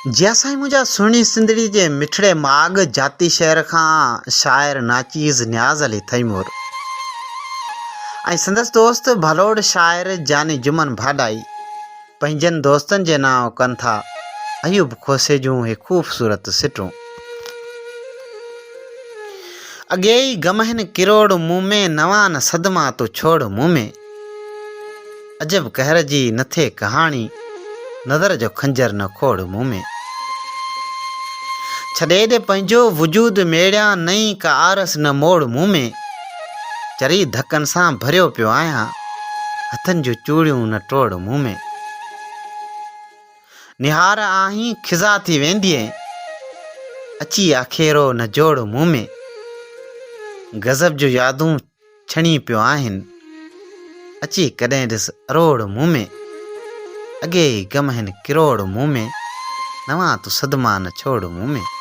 जैसा ही मुझा सुहिणी सिंधड़ी जे मिठड़े माग जाती शहर खां शाइर नाचीज़ न्याज़ अली थईमूर ऐं संदसि दोस्त भलोड़ शाइर जानी जुमन भाॾाई पंहिंजनि दोस्तनि जे नाव कनि था अयूब खोसे जूं हे ख़ूबसूरत सिटूं। अॻे ई गमहिन किरोड़ मुंह में नवां न सदमा तो छोड़ मुंह में अजब कहर जी नथे कहाणी नज़र जो खंजर न खोड़ मुंह में छॾे ॾे पंहिंजो वजूद मेड़िया नई का आरस न मोड़ मुंह में चरी धकनि सां भरियो पियो आहियां हथनि जूं चूड़ियूं न टोड़ मुंह में निहार आहीं खिज़ा थी वेंदीअ अची आखेरो न जोड़ मुंह में गज़ब जो यादूं छणी पियो आहिनि अची कॾहिं ॾिस अरोड़ मुंह में अॻे ई गम हिन किरोड़ मुंह में नवां तूं सदमा न छोड़ मुंह में।